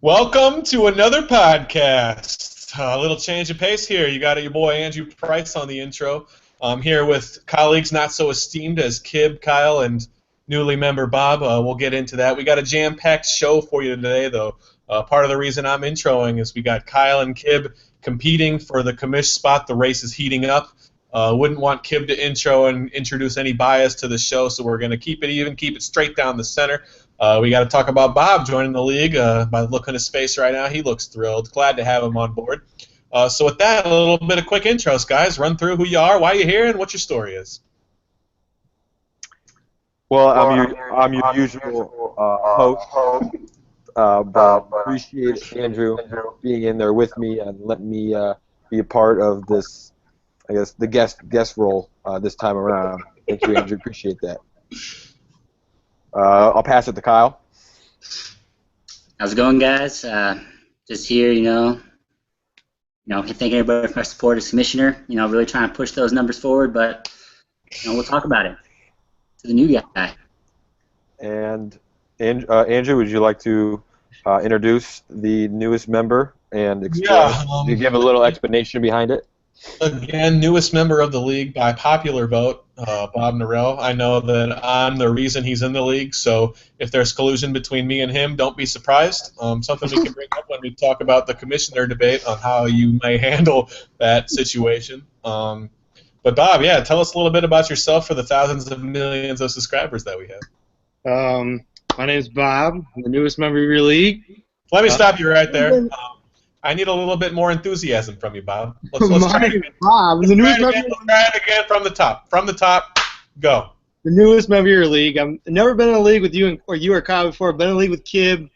Welcome to another podcast. A little change of pace here. You got your boy Andrew Price on the intro. I'm here with colleagues not so esteemed as Kib, Kyle, and newly member Bob. We'll get into that. We got a jam-packed show for you today, though. Part of the reason I'm introing is we got Kyle and Kib competing for the commish spot. The race is heating up. Wouldn't want Kib to intro and introduce any bias to the show, so we're going to keep it even, keep it straight down the center. We got to talk about Bob joining the league. By the look on his face right now, he looks thrilled. Glad to have him on board. So with that, a little bit of quick intros, guys. Run through who you are, why you're here, and what your story is. Well, I'm your usual host, but appreciate Andrew being in there with me and letting me be a part of this, I guess, the guest role this time around. Thank you, Andrew. Appreciate that. I'll pass it to Kyle. How's it going, guys? Just here, thanking everybody for our support as commissioner. Really trying to push those numbers forward, but we'll talk about it. To the new guy. And Andrew, would you like to introduce the newest member and explain, give a little explanation behind it? Again, newest member of the league by popular vote, Bob Norell. I know that I'm the reason he's in the league, so if there's collusion between me and him, don't be surprised. Something we can bring up when we talk about the commissioner debate on how you may handle that situation. But Bob, yeah, tell us a little bit about yourself for the thousands of millions of subscribers that we have. My name's Bob. I'm the newest member of your league. Let me stop you right there. I need a little bit more enthusiasm from you, Bob. Let's try it again. Bob, the newest member. Let's try it again from the top. From the top, go. The newest member of your league. I've never been in a league with you or Kyle before. I've been in a league with Kib.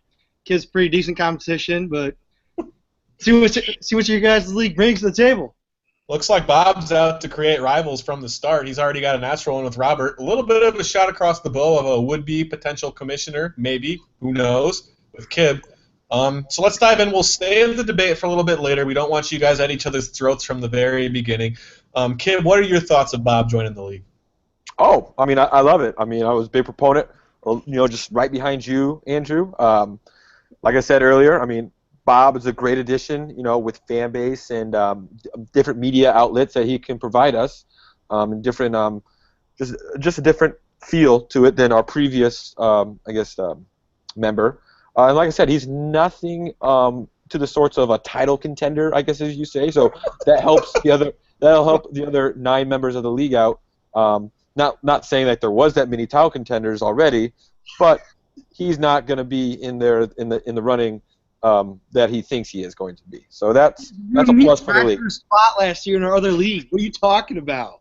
Kib's pretty decent competition, but see what your guys' league brings to the table. Looks like Bob's out to create rivals from the start. He's already got a natural one with Robert. A little bit of a shot across the bow of a would-be potential commissioner, maybe. Who knows? With Kib. So let's dive in. We'll stay in the debate for a little bit later. We don't want you guys at each other's throats from the very beginning. Kib, what are your thoughts of Bob joining the league? Oh, I love it. I was a big proponent, just right behind you, Andrew. Like I said earlier, Bob is a great addition, with fan base and different media outlets that he can provide us, and different, just a different feel to it than our previous, member. And like I said, he's nothing to the sorts of a title contender, I guess, as you say. So that helps that'll help the other 9 members of the league out. Not saying that there was that many title contenders already, but he's not going to be in there in the running that he thinks he is going to be. So that's a plus for the league. Spot last year in our other league. What are you talking about?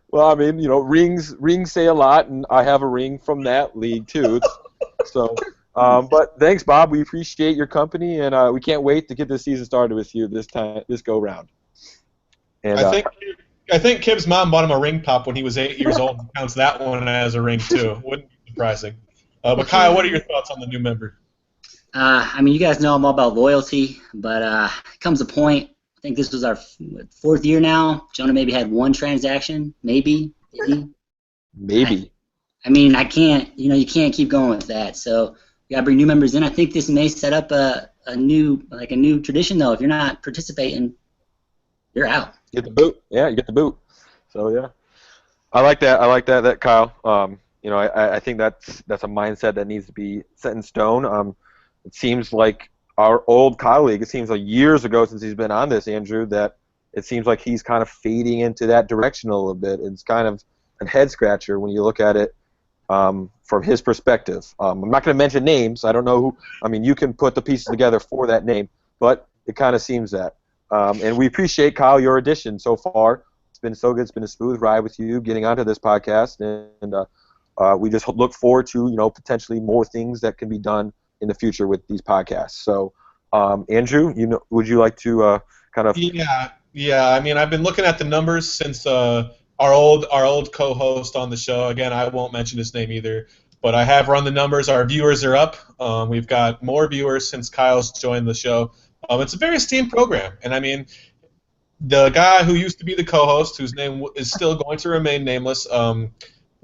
Well, rings say a lot, and I have a ring from that league too. So. But thanks, Bob. We appreciate your company, and we can't wait to get this season started with you this go round. And I think Kib's mom bought him a ring pop when he was 8 years old and counts that one as a ring too. Wouldn't be surprising. But Kyle, what are your thoughts on the new member? You guys know I'm all about loyalty, but comes a point. I think this was our 4th year now. Jonah maybe had 1 transaction, maybe. Maybe. I can't. You can't keep going with that. So. You gotta bring new members in. I think this may set up a new tradition though. If you're not participating, you're out. You get the boot. Yeah, you get the boot. So yeah, I like that. That Kyle. I think that's a mindset that needs to be set in stone. It seems like our old colleague. It seems like years ago since he's been on this, Andrew. That it seems like he's kind of fading into that direction a little bit. It's kind of a head scratcher when you look at it. From his perspective. I'm not going to mention names. I don't know who. You can put the pieces together for that name, but it kind of seems that. And we appreciate, Kyle, your addition so far. It's been so good. It's been a smooth ride with you getting onto this podcast, and we just look forward to potentially more things that can be done in the future with these podcasts. So, Andrew, would you like to kind of? Yeah. I've been looking at the numbers since. Our old co-host on the show. Again, I won't mention his name either, but I have run the numbers. Our viewers are up. We've got more viewers since Kyle's joined the show. It's a very esteemed program, and the guy who used to be the co-host, whose name is still going to remain nameless,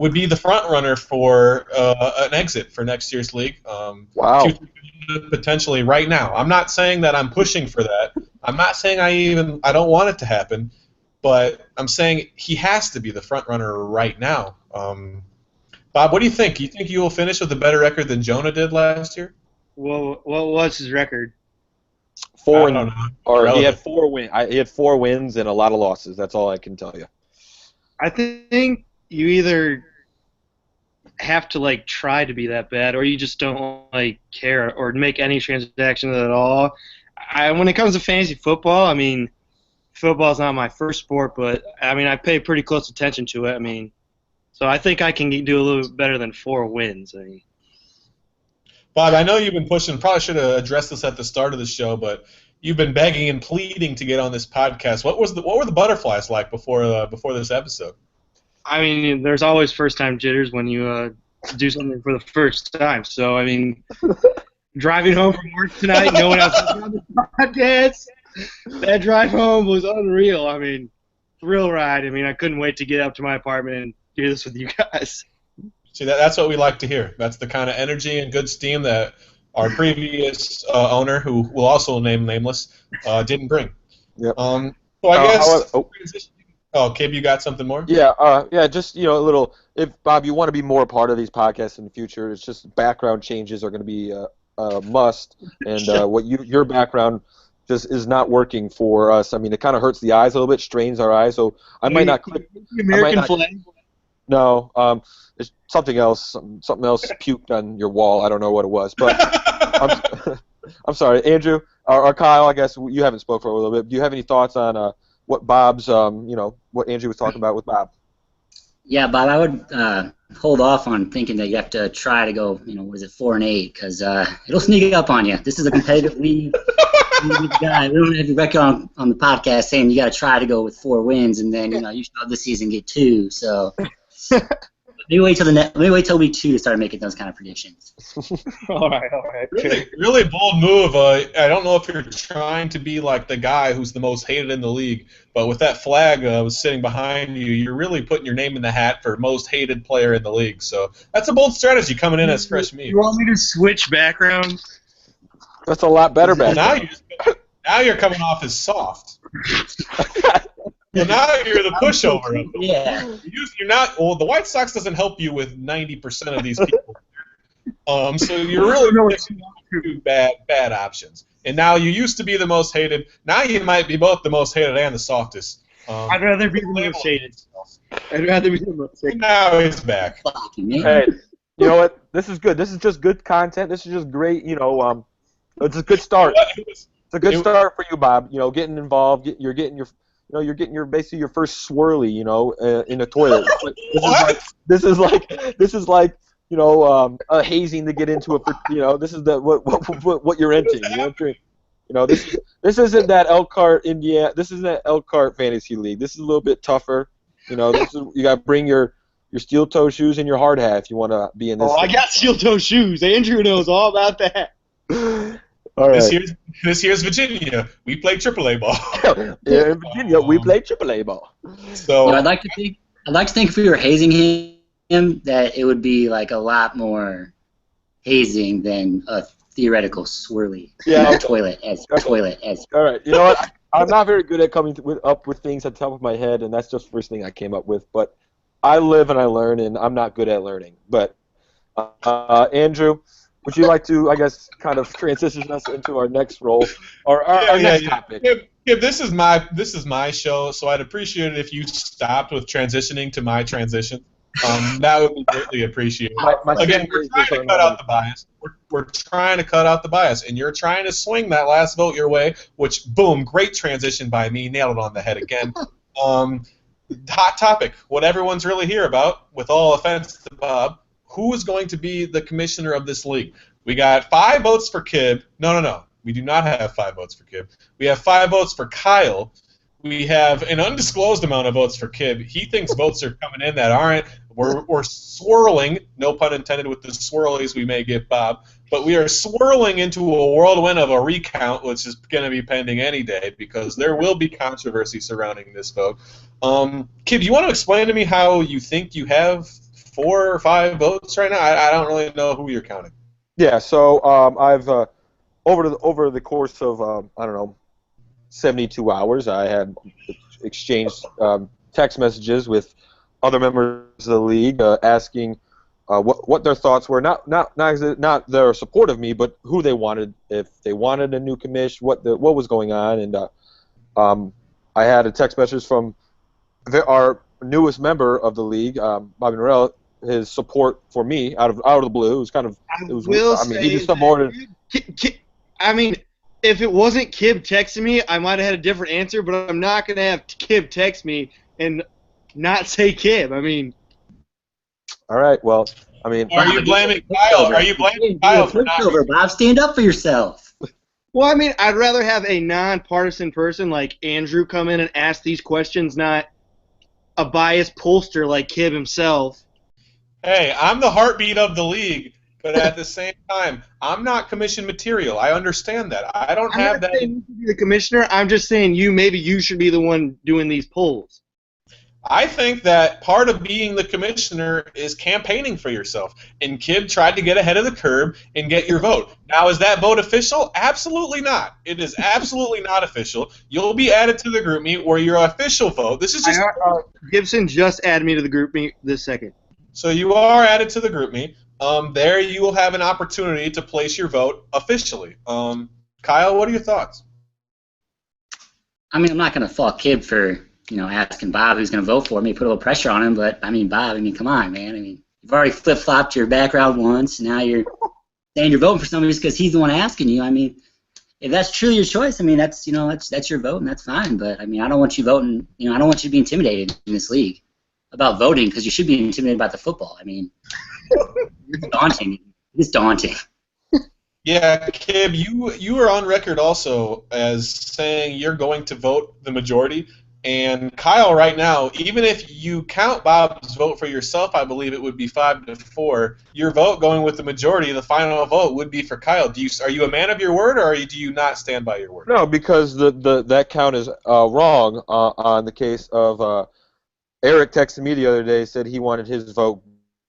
would be the front runner for an exit for next year's league. Wow. Potentially right now. I'm not saying that I'm pushing for that. I'm not saying I don't want it to happen, but I'm saying he has to be the front runner right now. Bob, what do you think? Do you think you will finish with a better record than Jonah did last year? Well, what was his record? I don't know. Or he had Irrelevant. he had 4 wins and a lot of losses. That's all I can tell you. I think you either have to like try to be that bad, or you just don't like care or make any transaction at all. When it comes to fantasy football, I mean, football's not my first sport, but I mean, I pay pretty close attention to it. I mean, so I think I can do a little bit better than 4 wins. I mean, Bob, I know you've been pushing. Probably should have addressed this at the start of the show, but you've been begging and pleading to get on this podcast. What were the butterflies like before this episode? I mean, there's always first-time jitters when you do something for the first time. So, I mean, driving home from work tonight, no one else was on the podcast. That drive home was unreal. I mean, thrill ride. I mean, I couldn't wait to get up to my apartment and do this with you guys. See, that's what we like to hear. That's the kind of energy and good steam that our previous owner, who will also name nameless, didn't bring. Yep. So I guess. Kib, you got something more? Yeah, just a little. If Bob, you want to be more a part of these podcasts in the future, it's just background changes are going to be a must, and your background just is not working for us. I mean, it kind of hurts the eyes a little bit, strains our eyes. So I might not click. The American flag. No, it's something else. Something else puked on your wall. I don't know what it was, but I'm sorry, Andrew or Kyle. I guess you haven't spoke for a little bit. Do you have any thoughts on what Bob's, what Andrew was talking about with Bob? Yeah, Bob, I would hold off on thinking that you have to try to go, 4-8, because it'll sneak up on you. This is a competitive league. We don't have a record on the podcast saying you got to try to go with 4 wins, and then you should this season get 2. So maybe wait till week 2 to start making those kind of predictions. All right. Really bold move. I don't know if you're trying to be like the guy who's the most hated in the league, but with that flag was sitting behind you, you're really putting your name in the hat for most hated player in the league. So that's a bold strategy coming in as fresh meat. You want me to switch backgrounds? That's a lot better background. Now you're coming off as soft. Well, now you're the pushover. Yeah. You're not. Well, the White Sox doesn't help you with 90% of these people. So you're really picking 2 bad options. And now you used to be the most hated. Now you might be both the most hated and the softest. I'd rather be the most hated. Now he's back. Hey, you know what? This is good. This is just good content. This is just great. It's a good start. It's a good start for you, Bob. Getting involved. You're getting your basically your first swirly, in a toilet. This is like a hazing to get into it. This is what you're into. This isn't that Elkhart, Indiana. This isn't that Elkhart fantasy league. This is a little bit tougher. You got to bring your steel toe shoes and your hard hat if you want to be in this. Oh, I got steel toe shoes. Andrew knows all about that. All right. This year's Virginia. We play AAA ball. In Virginia, we play AAA ball. So I'd like to think if we were hazing him, that it would be like a lot more hazing than a theoretical swirly toilet. All right. You know what? I'm not very good at coming up with things at the top of my head, and that's just the first thing I came up with. But I live and I learn, and I'm not good at learning. But Andrew, would you like to, I guess, kind of transition us into our next role or our next topic? Yeah, this is my show, so I'd appreciate it if you stopped with transitioning to my transition. That would be greatly appreciated. Again, we're trying to cut out the bias. We're trying to cut out the bias, and you're trying to swing that last vote your way. Which, boom, great transition by me, nailed it on the head again. Hot topic, what everyone's really here about. With all offense to Bob, who is going to be the commissioner of this league? We got 5 votes for Kib. No. We do not have 5 votes for Kib. We have 5 votes for Kyle. We have an undisclosed amount of votes for Kib. He thinks votes are coming in that aren't. We're swirling, no pun intended with the swirlies we may give Bob, but we are swirling into a whirlwind of a recount, which is going to be pending any day because there will be controversy surrounding this vote. Kib, do you want to explain to me how you think you have 4 or 5 votes right now. I don't really know who you're counting. Yeah, so I've over the course of I don't know 72 hours, I had exchanged text messages with other members of the league asking what their thoughts were, not their support of me, but who they wanted, if they wanted a new commish, what was going on, and I had a text message from our newest member of the league, Bobby Norrell, his support for me out of the blue. It was kind of, he just supported. I mean, if it wasn't Kib texting me, I might have had a different answer, but I'm not going to have Kib text me and not say Kib. I mean. All right, well, I mean. Are you blaming Kyle? Are you blaming Kyle for not? Bob, stand up for yourself. Well, I mean, I'd rather have a non-partisan person like Andrew come in and ask these questions, not a biased pollster like Kib himself. Hey, I'm the heartbeat of the league, but at the same time, I'm not commission material. I understand that. I don't have that. I'm not saying you should be the commissioner. I'm just saying maybe you should be the one doing these polls. I think that part of being the commissioner is campaigning for yourself. And Kib tried to get ahead of the curve and get your vote. Now, is that vote official? Absolutely not. It is absolutely not official. You'll be added to the group meet where your official vote. This is just Gibson just added me to the group meet this second. So you are added to the group meet. There you will have an opportunity to place your vote officially. Kyle, what are your thoughts? I mean, I'm not going to fault Kib for asking Bob who's going to vote for me, put a little pressure on him, but, I mean, Bob, come on, man. I mean, you've already flip-flopped your background once, now you're saying you're voting for somebody just because he's the one asking you. I mean, if that's truly your choice, I mean, that's your vote, and that's fine, but, I mean, I don't want you voting, I don't want you to be intimidated in this league about voting, because you should be intimidated about the football. I mean, it's daunting. It's daunting. Yeah, Kib, you are on record also as saying you're going to vote the majority. And Kyle, right now, even if you count Bob's vote for yourself, I believe it would be 5-4. Your vote going with the majority, the final vote would be for Kyle. Are you a man of your word, or do you not stand by your word? No, because that count is wrong on the case of Eric texted me the other day, said he wanted his vote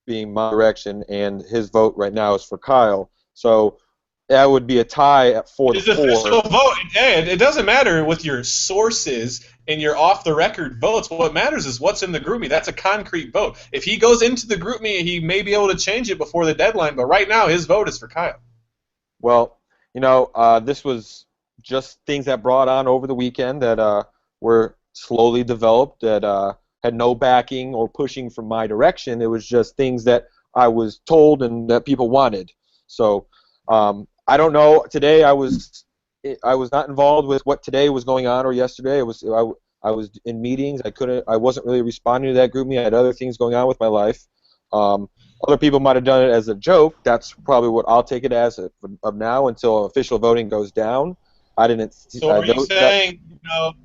being my direction, and his vote right now is for Kyle. So that would be a tie at 4-4. It's official vote. It doesn't matter with your sources and your off-the-record votes. What matters is what's in the group meet. That's a concrete vote. If he goes into the group meet, he may be able to change it before the deadline, but right now his vote is for Kyle. Well, this was just things that brought on over the weekend that were slowly developed, that had no backing or pushing from my direction. It was just things that I was told and that people wanted. So I don't know. Today I was not involved with what today was going on or yesterday. I was in meetings. I wasn't really responding to that group meeting. I had other things going on with my life. Other people might have done it as a joke. That's probably what I'll take it as of now until official voting goes down. I didn't. So are you saying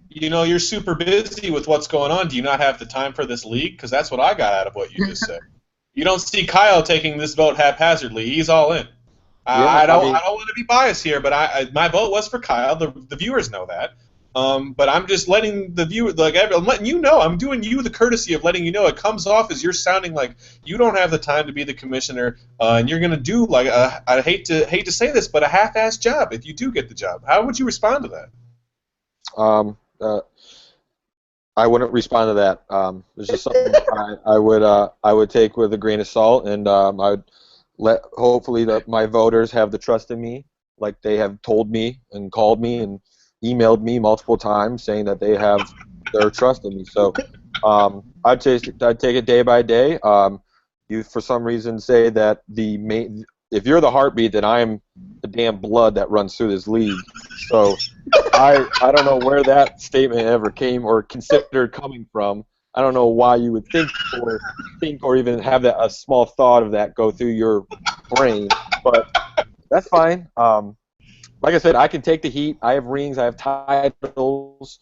you're super busy with what's going on? Do you not have the time for this league? Because that's what I got out of what you just said. You don't see Kyle taking this vote haphazardly. He's all in. I don't want to be biased here, but my vote was for Kyle. The viewers know that. But I'm just letting the viewer, I'm letting you know. I'm doing you the courtesy of letting you know. It comes off as you're sounding like you don't have the time to be the commissioner, and you're going to do I hate to say this, but a half-assed job if you do get the job. How would you respond to that? I wouldn't respond to that. It's just something I would take with a grain of salt, and I would hopefully my voters have the trust in me, like they have told me and called me and emailed me multiple times saying that they have their trust in me. So I'd take it day by day. You for some reason say that if you're the heartbeat, then I am the damn blood that runs through this league. So I don't know where that statement ever came or considered coming from. I don't know why you would think or even have a small thought of that go through your brain, but that's fine. Like I said, I can take the heat. I have rings. I have titles.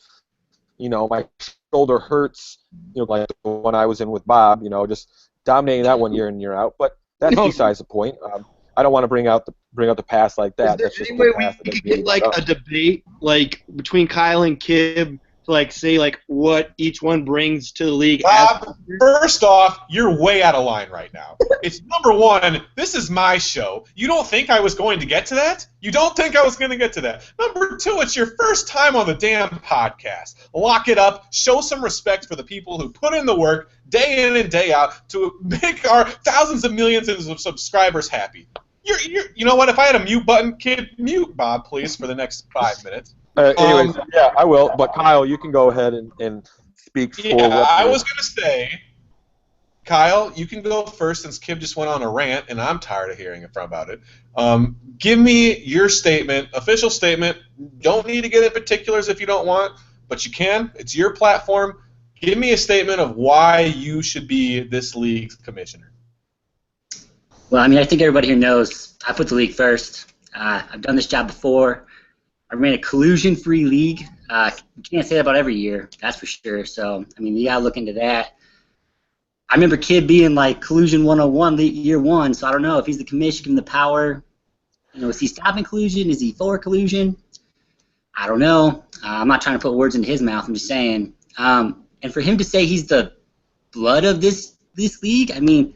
My shoulder hurts. Like when I was in with Bob. Just dominating that one year in year out. But that's besides the point. I don't want to bring out the past like that. Is there any way we could get a debate between Kyle and Kib to like say like what each one brings to the league. Bob, first off, you're way out of line right now. It's number one, this is my show. You don't think I was going to get to that? You don't think I was going to get to that? Number two, it's your first time on the damn podcast. Lock it up. Show some respect for the people who put in the work day in and day out to make our thousands of millions of subscribers happy. You know what? If I had a mute button, kid, mute Bob, please, for the next 5 minutes. Anyways, yeah, I will. But Kyle, you can go ahead and speak for Yeah, what I was going to say, Kyle, you can go first since Kib just went on a rant, and I'm tired of hearing about it. Give me your statement, official statement. Don't need to get in particulars if you don't want, but you can. It's your platform. Give me a statement of why you should be this league's commissioner. Well, I mean, I think everybody here knows I put the league first. I've done this job before. I ran a collusion-free league. You can't say that about every year, that's for sure. So, I mean, you got to look into that. I remember Kid being like collusion 101 year one, so I don't know if he's the commission, give him the power. You know, is he stopping collusion? Is he for collusion? I don't know. I'm not trying to put words into his mouth. I'm just saying. And for him to say he's the blood of this league, I mean,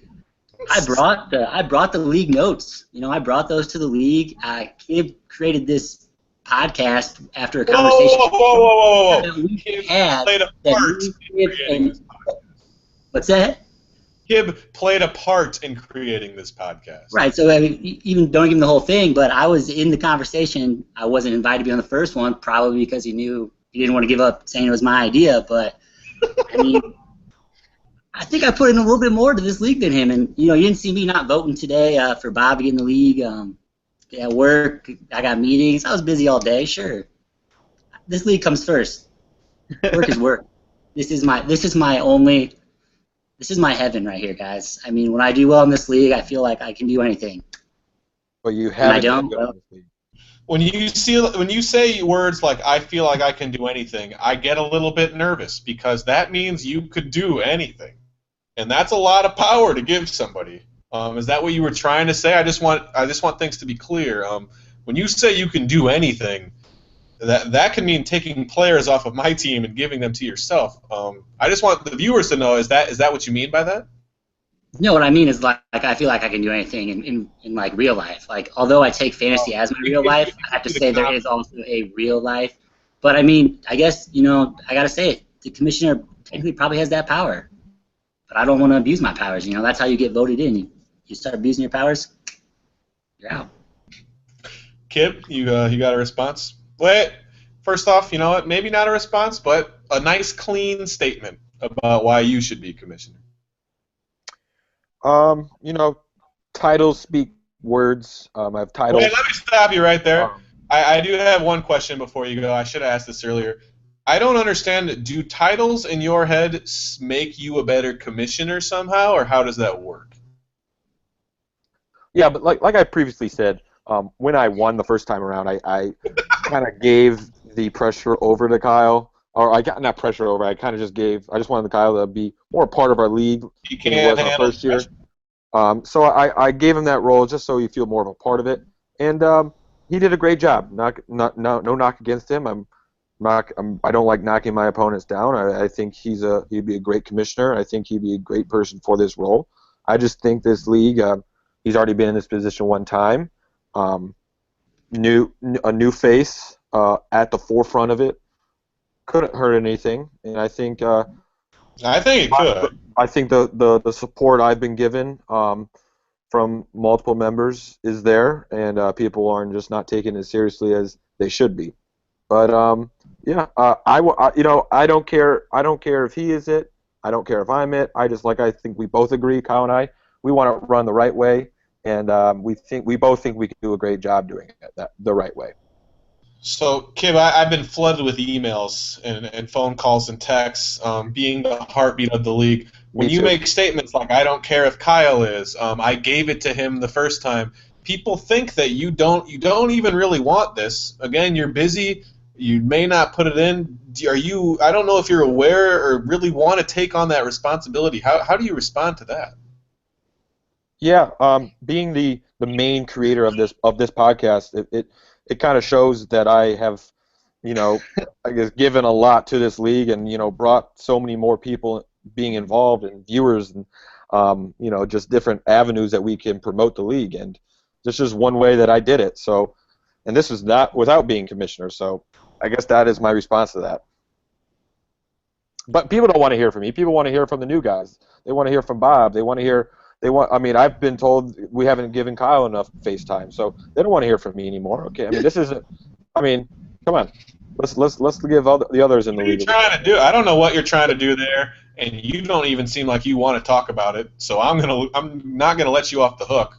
I brought the league notes. You know, I brought those to the league. Kid created this podcast after a conversation Whoa. that we Kib had. played a part in creating this podcast. What's that? Kib played a part in creating this podcast. Right. So I mean, even don't give him the whole thing, but I was in the conversation. I wasn't invited to be on the first one, probably because he knew he didn't want to give up saying it was my idea. But I mean, I think I put in a little bit more to this league than him. And you know, you didn't see me not voting today for Bobby in the league. At work, I got meetings. I was busy all day. Sure, this league comes first. Work is work. This is my heaven right here, guys. I mean, when I do well in this league, I feel like I can do anything. But you haven't. I don't. When you say words like "I feel like I can do anything," I get a little bit nervous because that means you could do anything, and that's a lot of power to give somebody. Is that what you were trying to say? I just want things to be clear. When you say you can do anything, that can mean taking players off of my team and giving them to yourself. I just want the viewers to know, is that what you mean by that? No, what I mean is like I feel like I can do anything in like real life. Like, although I take fantasy as my real life, I have to say there is also a real life. But I mean, I guess, you know, I gotta say it. The commissioner technically probably has that power, but I don't want to abuse my powers. You know, that's how you get voted in. You start abusing your powers, you're out. Kib, you got a response? Wait, first off, you know what? Maybe not a response, but a nice, clean statement about why you should be commissioner. You know, titles speak words. I have titles. Wait, let me stop you right there. I do have one question before you go. I should have asked this earlier. I don't understand. Do titles in your head make you a better commissioner somehow, or how does that work? Yeah, but like I previously said, when I won the first time around, I kind of gave the pressure over to Kyle, or I got not pressure over. I kind of just wanted Kyle to be more a part of our league than he was in the first year. So I gave him that role just so he feel more of a part of it, and he did a great job. No knock against him. I don't like knocking my opponents down. I think he'd be a great commissioner. I think he'd be a great person for this role. I just think this league. He's already been in this position one time. A new face at the forefront of it couldn't hurt anything, and I think it could. I think the support I've been given from multiple members is there, and people aren't just not taking it as seriously as they should be. But I don't care. I don't care if he is it. I don't care if I'm it. I think we both agree, Kyle and I. We want to run the right way, and we both think we can do a great job doing it the right way. So, Kib, I've been flooded with emails and phone calls and texts, being the heartbeat of the league. When you make statements like, I don't care if Kyle is, I gave it to him the first time, people think that you don't even really want this. Again, you're busy. You may not put it in. I don't know if you're aware or really want to take on that responsibility. How do you respond to that? Yeah, being the main creator of this podcast, it kind of shows that I have I guess given a lot to this league, and brought so many more people being involved and viewers, and just different avenues that we can promote the league. And this is one way that I did it. So, and this was not without being commissioner. So, I guess that is my response to that. But people don't want to hear from me. People want to hear from the new guys. They want to hear from Bob. They want to hear. I mean, I've been told we haven't given Kyle enough FaceTime, so they don't want to hear from me anymore. Okay, I mean, this isn't. I mean, come on. Let's give all the others in the league. What are you trying to do? I don't know what you're trying to do there, and you don't even seem like you want to talk about it. So I'm not gonna let you off the hook,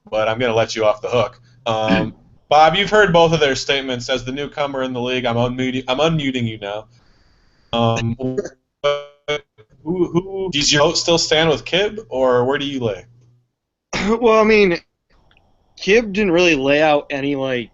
but I'm gonna let you off the hook. Bob, you've heard both of their statements. As the newcomer in the league, I'm unmuting you now. Who does your vote still stand with Kib, or where do you lay? Well, I mean, Kib didn't really lay out any like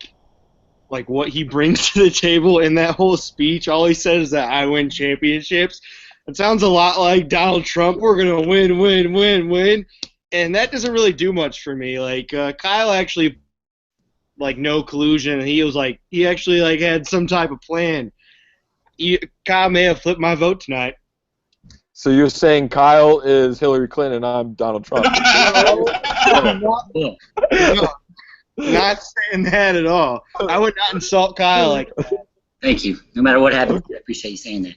what he brings to the table in that whole speech. All he said is that I win championships. It sounds a lot like Donald Trump. We're gonna win, win, win, win, and that doesn't really do much for me. Like Kyle actually, no collusion. He actually had some type of plan. Kyle may have flipped my vote tonight. So you're saying Kyle is Hillary Clinton and I'm Donald Trump? Not saying that at all. I would not insult Kyle like that. Thank you. No matter what happens, I appreciate you saying that.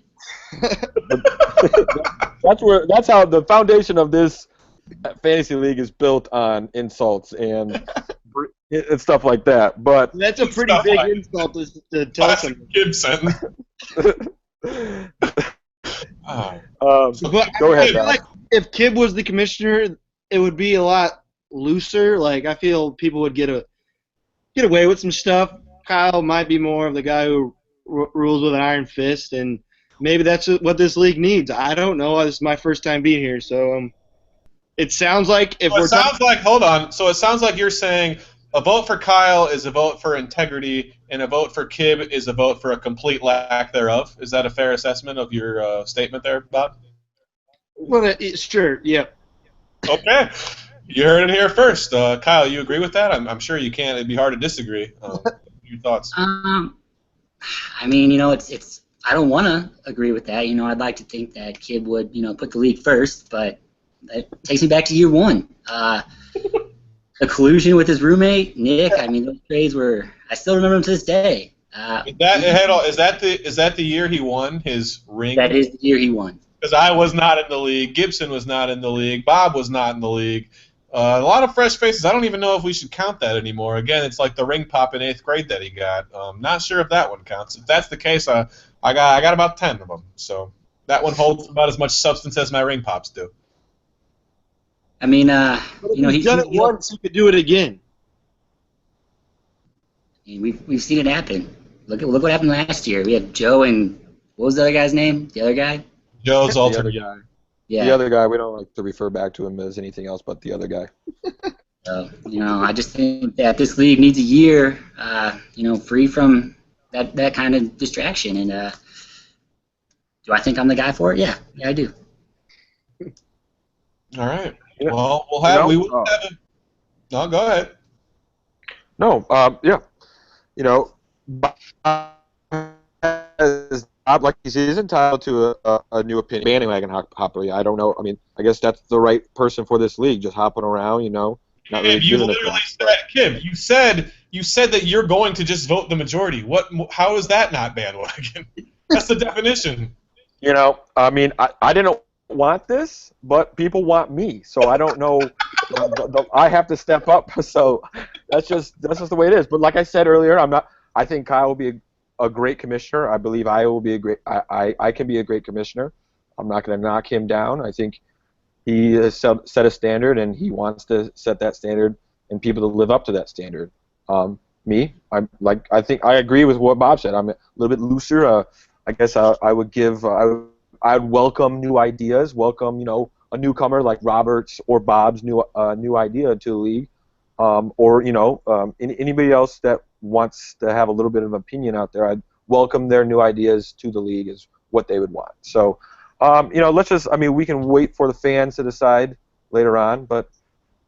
That's how the foundation of this fantasy league is built on insults and stuff like that. But that's a pretty big insult to tell someone. Gibson. But go ahead. I feel like if Kib was the commissioner, it would be a lot looser. Like I feel people would get away with some stuff. Kyle might be more of the guy who rules with an iron fist, and maybe that's what this league needs. I don't know. This is my first time being here, so it sounds like hold on. So it sounds like you're saying a vote for Kyle is a vote for integrity, and a vote for Kib is a vote for a complete lack thereof. Is that a fair assessment of your statement there, Bob? Well, sure, yeah. Okay. You heard it here first. Kyle, you agree with that? I'm sure you can. It'd be hard to disagree. Your thoughts? I mean, it's. I don't want to agree with that. I'd like to think that Kib would, put the league first, but that takes me back to year one. The collusion with his roommate Nick. I mean, those trades were. I still remember them to this day. Is that the year he won his ring? That is the year he won. Because I was not in the league. Gibson was not in the league. Bob was not in the league. A lot of fresh faces. I don't even know if we should count that anymore. Again, it's like the ring pop in 8th grade that he got. Not sure if that one counts. If that's the case, I got about 10 of them. So that one holds about as much substance as my ring pops do. I mean, he's done it once. He could do it again. We've seen it happen. Look what happened last year. We had Joe and what was the other guy's name? The other guy. Joe's alternate guy. Yeah. The other guy, we don't like to refer back to him as anything else but the other guy. So, I just think that this league needs a year, free from that kind of distraction. And do I think I'm the guy for it? Yeah, I do. All right. Yeah. Well, No, go ahead. No, yeah. Bob, he's entitled to a new opinion. Bandwagon hopper. I don't know. I mean, I guess that's the right person for this league. Just hopping around, not really giving a crap. Kim, you said that you're going to just vote the majority. How is that not bandwagon? That's the definition. I mean, I didn't want this, but people want me, so I don't know. I have to step up. So that's just the way it is. But like I said earlier, I think Kyle will be a great commissioner. I believe I will be a great. I can be a great commissioner. I'm not going to knock him down. I think he has set a standard, and he wants to set that standard, and people to live up to that standard. I think I agree with what Bob said. I'm a little bit looser. I guess I would give. I'd welcome new ideas. Welcome, a newcomer like Robert's or Bob's new idea to the league, or anybody else that wants to have a little bit of opinion out there. I'd welcome their new ideas to the league is what they would want. So, let's just. I mean, we can wait for the fans to decide later on. But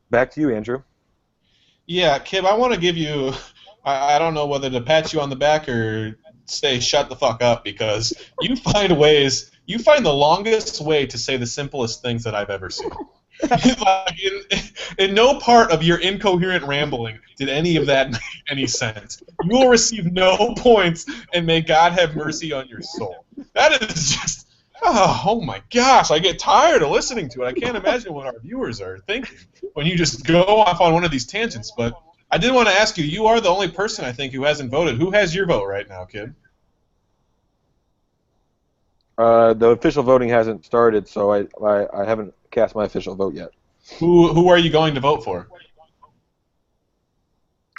back to you, Andrew. Yeah, Kib, I want to give you. I don't know whether to pat you on the back or say shut the fuck up because you find the longest way to say the simplest things that I've ever seen. Like in no part of your incoherent rambling did any of that make any sense. You will receive no points, and may God have mercy on your soul. That is just, oh my gosh, I get tired of listening to it. I can't imagine what our viewers are thinking when you just go off on one of these tangents. But I did want to ask you, you are the only person, I think, who hasn't voted. Who has your vote right now, kid? The official voting hasn't started, so I haven't cast my official vote yet. Who are you going to vote for?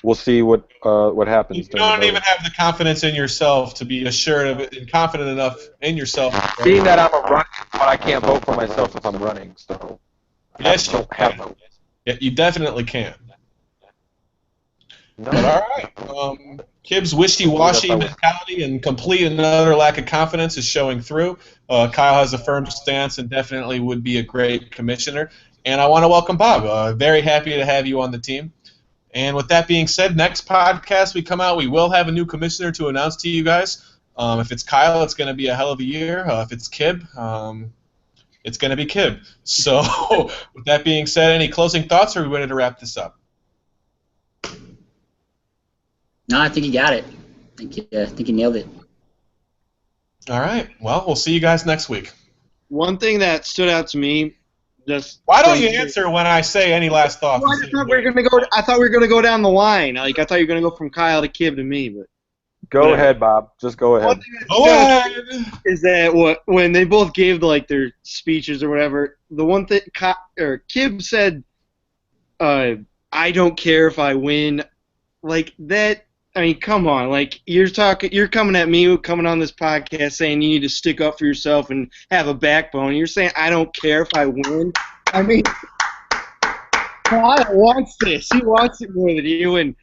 We'll see what happens. You don't even have the confidence in yourself to be assured of it and confident enough in yourself. Right? Being that I'm a runner, but I can't vote for myself if I'm running, so yes, I don't have a vote. Yeah, you definitely can. No. But all right, Kib's wishy-washy mentality and complete and utter lack of confidence is showing through. Kyle has a firm stance and definitely would be a great commissioner. And I want to welcome Bob. Very happy to have you on the team. And with that being said, next podcast we come out, we will have a new commissioner to announce to you guys. If it's Kyle, it's going to be a hell of a year. If it's Kib, it's going to be Kib. So with that being said, any closing thoughts, or are we ready to wrap this up? No, I think you got it. I think you nailed it. All right. Well, we'll see you guys next week. One thing that stood out to me, just why don't you answer when I say any last thoughts? Well, I thought we were gonna go down the line. Like I thought you were gonna go from Kyle to Kib to me, but go ahead, Bob. Just go ahead. One thing that stood out is that when they both gave their speeches or whatever, the one thing Kib said, "I don't care if I win," like that. I mean, come on! Like you're coming at me, coming on this podcast, saying you need to stick up for yourself and have a backbone. You're saying I don't care if I win. I mean, Kyle wants this. He wants it more than you, and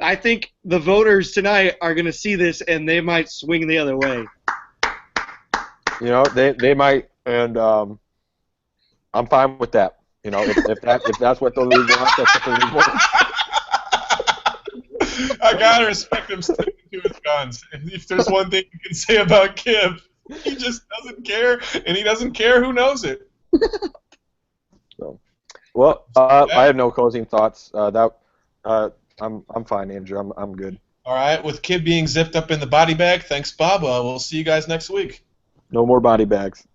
I think the voters tonight are going to see this, and they might swing the other way. You know, they might, and I'm fine with that. You know, if that's what the league wants, that's what the league wants. I gotta respect him sticking to his guns. If there's one thing you can say about Kib, he just doesn't care, and he doesn't care who knows it. So, well, I have no closing thoughts. I'm fine, Andrew. I'm good. All right, with Kib being zipped up in the body bag, thanks, Bob. We'll see you guys next week. No more body bags.